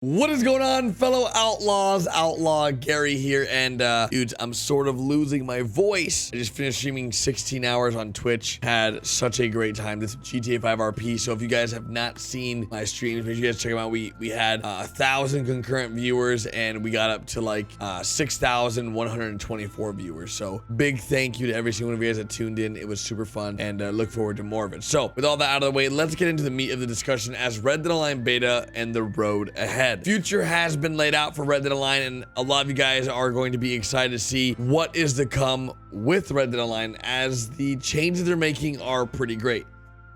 What is going on, fellow outlaws? Outlaw Gary here, and dudes, I'm sort of losing my voice. I just finished streaming 16 hours on Twitch. Had such a great time. This is GTA 5 RP. So if you guys have not seen my streams, make sure you guys check them out. We had 1,000 concurrent viewers, and we got up to like 6,124 viewers. So big thank you to every single one of you guys that tuned in. It was super fun, and look forward to more of it. So with all that out of the way, let's get into the meat of the discussion as Red Dead Online beta and the road ahead. Future has been laid out for Red Dead Online, and a lot of you guys are going to be excited to see what is to come with Red Dead Online, as the changes they're making are pretty great.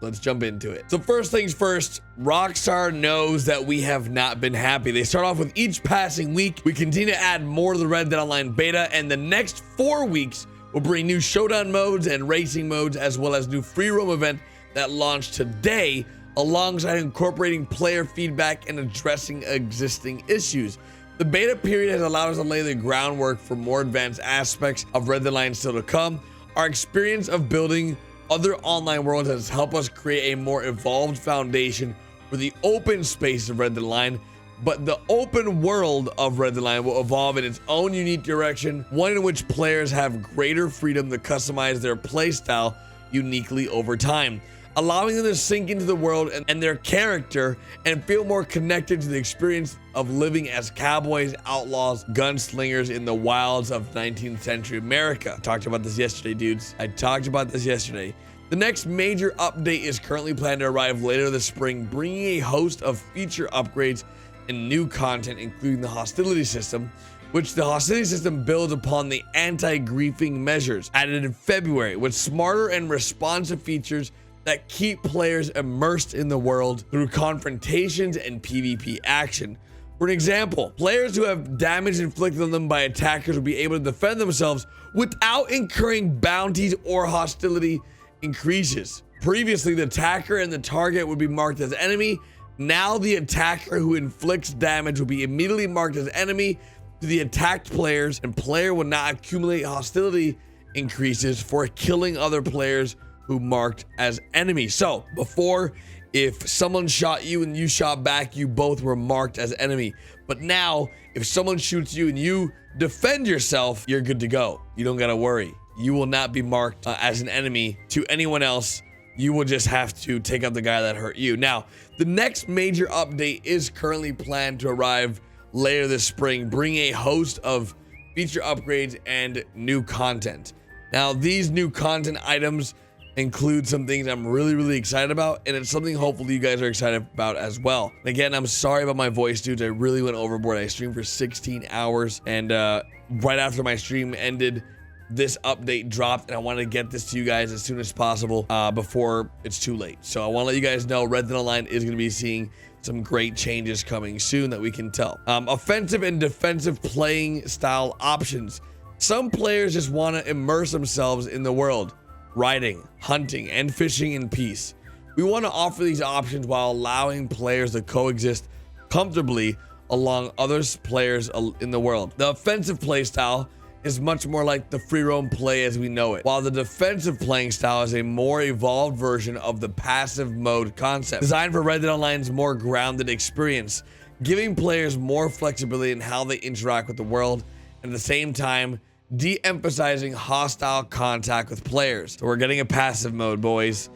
Let's jump into it. So first things first, Rockstar knows that we have not been happy. They start off with each passing week, we continue to add more to the Red Dead Online beta, and the next 4 weeks will bring new showdown modes and racing modes, as well as new free roam event that launched today, alongside incorporating player feedback and addressing existing issues. The beta period has allowed us to lay the groundwork for more advanced aspects of Red Dead Online still to come. Our experience of building other online worlds has helped us create a more evolved foundation for the open space of Red Dead Online, but the open world of Red Dead Online will evolve in its own unique direction, one in which players have greater freedom to customize their playstyle uniquely over time, allowing them to sink into the world and their character and feel more connected to the experience of living as cowboys, outlaws, gunslingers in the wilds of 19th century America. I talked about this yesterday, dudes. I talked about this yesterday. The next major update is currently planned to arrive later this spring, bringing a host of feature upgrades and new content, including the hostility system, which the hostility system builds upon the anti-griefing measures added in February, with smarter and responsive features that keep players immersed in the world through confrontations and PvP action. For an example, players who have damage inflicted on them by attackers will be able to defend themselves without incurring bounties or hostility increases. Previously, the attacker and the target would be marked as enemy. Now the attacker who inflicts damage will be immediately marked as enemy to the attacked players, and player will not accumulate hostility increases for killing other players who marked as enemies. So before, if someone shot you and you shot back, you both were marked as enemy. But now if someone shoots you and you defend yourself, you're good to go. You don't gotta worry. You will not be marked as an enemy to anyone else. You will just have to take out the guy that hurt you. Now, the next major update is currently planned to arrive later this spring, bringing a host of feature upgrades and new content. Now, these new content items include some things I'm really excited about, and it's something hopefully you guys are excited about as well. Again, I'm sorry about my voice, dudes. I really went overboard. I streamed for 16 hours, and right after my stream ended, this update dropped, and I wanted to get this to you guys as soon as possible before it's too late. So I want to let you guys know Red Dead Online is going to be seeing some great changes coming soon that we can tell. Offensive and defensive playing style options. Some players just want to immerse themselves in the world, riding, hunting, and fishing in peace. We want to offer these options while allowing players to coexist comfortably along other players in the world. The offensive play style is much more like the free roam play as we know it, while the defensive playing style is a more evolved version of the passive mode concept, designed for Red Dead Online's more grounded experience, giving players more flexibility in how they interact with the world, and at the same time de-emphasizing hostile contact with players. So we're getting a passive mode, boys.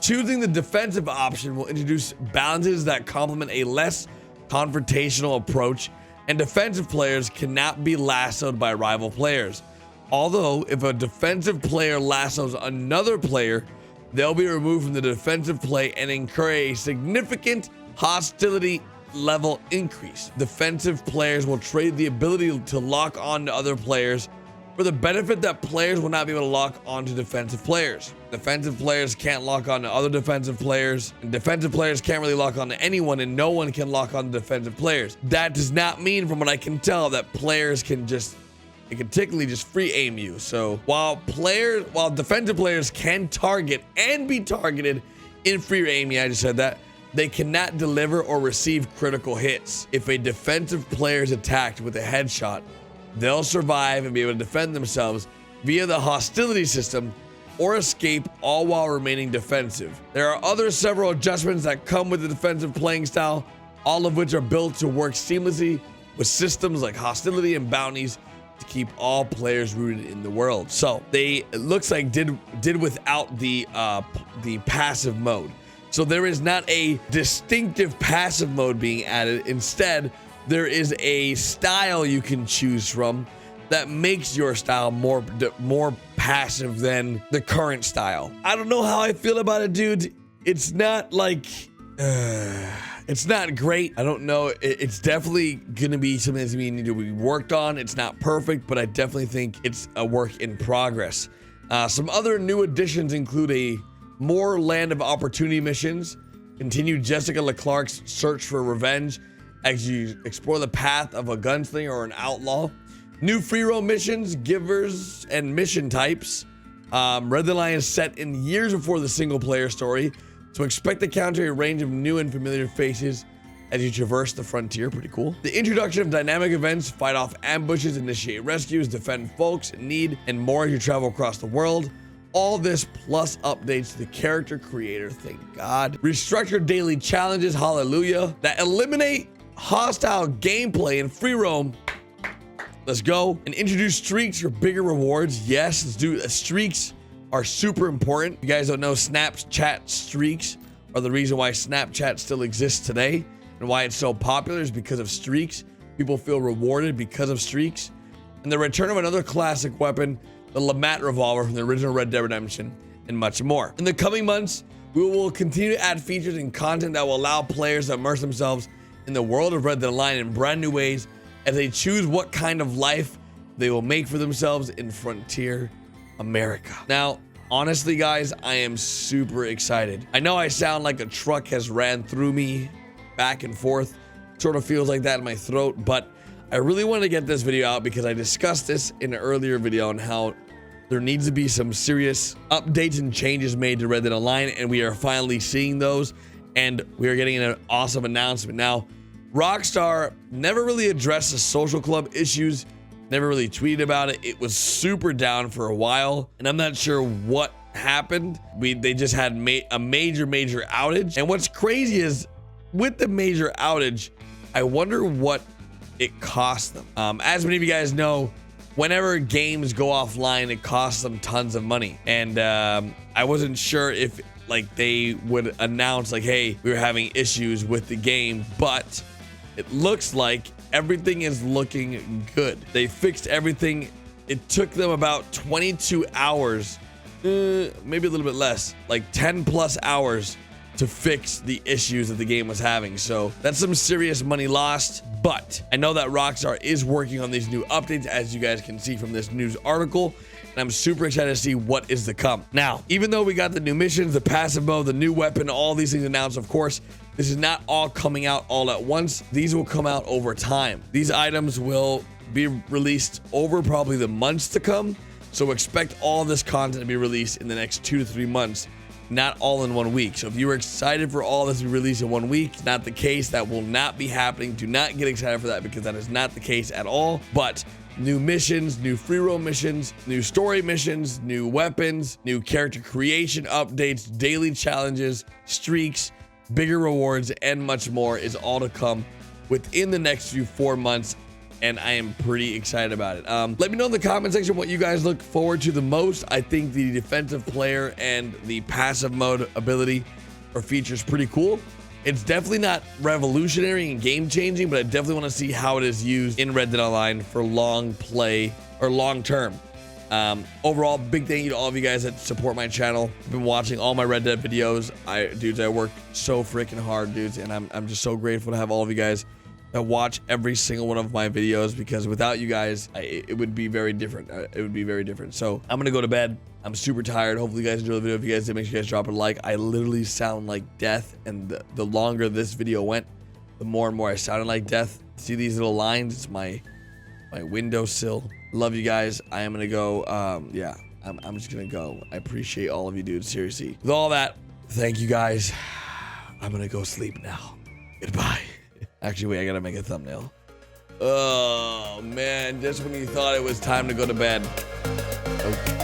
Choosing the defensive option will introduce balances that complement a less confrontational approach, and defensive players cannot be lassoed by rival players. Although if a defensive player lassos another player, they'll be removed from the defensive play and incur a significant hostility level increase. Defensive players will trade the ability to lock on to other players for the benefit that players will not be able to lock onto defensive players. Defensive players can't lock on to other defensive players, and defensive players can't really lock on to anyone, and no one can lock on to defensive players. That does not mean, from what I can tell, that players can just, it can technically just free aim you. So while defensive players can target and be targeted in free aiming, I just said that, they cannot deliver or receive critical hits. If a defensive player is attacked with a headshot, they'll survive and be able to defend themselves via the hostility system or escape, all while remaining defensive. There are several adjustments that come with the defensive playing style, all of which are built to work seamlessly with systems like hostility and bounties to keep all players rooted in the world. So they, it looks like, did without the passive mode. So there is not a distinctive passive mode being added. Instead, there is a style you can choose from that makes your style more passive than the current style. I don't know how I feel about it, dude. It's not like, it's not great. I don't know. It's definitely gonna be something that's gonna need to be worked on. It's not perfect, but I definitely think it's a work in progress. Some other new additions include more Land of Opportunity missions, continue Jessica LeClark's search for revenge as you explore the path of a gunslinger or an outlaw. New free roam missions, givers, and mission types. Red Dead Online is set in years before the single player story, so expect to encounter a range of new and familiar faces as you traverse the frontier. Pretty cool. The introduction of dynamic events, fight off ambushes, initiate rescues, defend folks in need, and more as you travel across the world. All this plus updates to the character creator, thank God. Restructured daily challenges, hallelujah, that eliminate hostile gameplay and free roam. Let's go. And introduce streaks for bigger rewards. Yes, let's do streaks are super important. If you guys don't know, Snapchat streaks are the reason why Snapchat still exists today and why it's so popular is because of streaks. People feel rewarded because of streaks. And the return of another classic weapon, the LeMat revolver from the original Red Dead Redemption, and much more. In the coming months, we will continue to add features and content that will allow players to immerse themselves in the world of Red Dead Online in brand new ways as they choose what kind of life they will make for themselves in Frontier America. Now, honestly, guys, I am super excited. I know I sound like a truck has ran through me back and forth. Sort of feels like that in my throat, but I really wanted to get this video out because I discussed this in an earlier video on how there needs to be some serious updates and changes made to Red Dead Online, and we are finally seeing those, and we are getting an awesome announcement. Now, Rockstar never really addressed the social club issues, never really tweeted about it. It was super down for a while, and I'm not sure what happened. They just had a major outage. And what's crazy is with the major outage, I wonder what it cost them. As many of you guys know, whenever games go offline, it costs them tons of money. And I wasn't sure if like they would announce like, hey, we were having issues with the game, but it looks like everything is looking good. They fixed everything. It took them about 22 hours, maybe a little bit less, like 10 plus hours to fix the issues that the game was having. So that's some serious money lost, but I know that Rockstar is working on these new updates, as you guys can see from this news article, and I'm super excited to see what is to come. Now, even though we got the new missions, the passive mode, the new weapon, all these things announced, of course, this is not all coming out all at once. These will come out over time. These items will be released over probably the months to come. So expect all this content to be released in the next 2 to 3 months, not all in 1 week. So if you were excited for all this to be released in 1 week, not the case. That will not be happening. Do not get excited for that because that is not the case at all. But new missions, new free roam missions, new story missions, new weapons, new character creation updates, daily challenges, streaks, bigger rewards, and much more is all to come within the next 4 months, and I am pretty excited about it. Let me know in the comment section what you guys look forward to the most. I think the defensive player and the passive mode ability or features pretty cool. It's definitely not revolutionary and game changing, but I definitely want to see how it is used in Red Dead Online for long play or long term. Overall, big thank you to all of you guys that support my channel. I've been watching all my Red Dead videos. Dudes, I work so freaking hard, dudes, and I'm just so grateful to have all of you guys that watch every single one of my videos, because without you guys, it would be very different. It would be very different. So I'm gonna go to bed. I'm super tired. Hopefully you guys enjoyed the video. If you guys did, make sure you guys drop a like. I literally sound like death, and the longer this video went, the more and more I sounded like death. See these little lines? It's my windowsill. Love you guys. I am gonna go. Yeah, I'm just gonna go. I appreciate all of you, dudes. Seriously. With all that, thank you guys. I'm gonna go sleep now. Goodbye. Actually, wait, I gotta make a thumbnail. Oh man, just when you thought it was time to go to bed. Okay.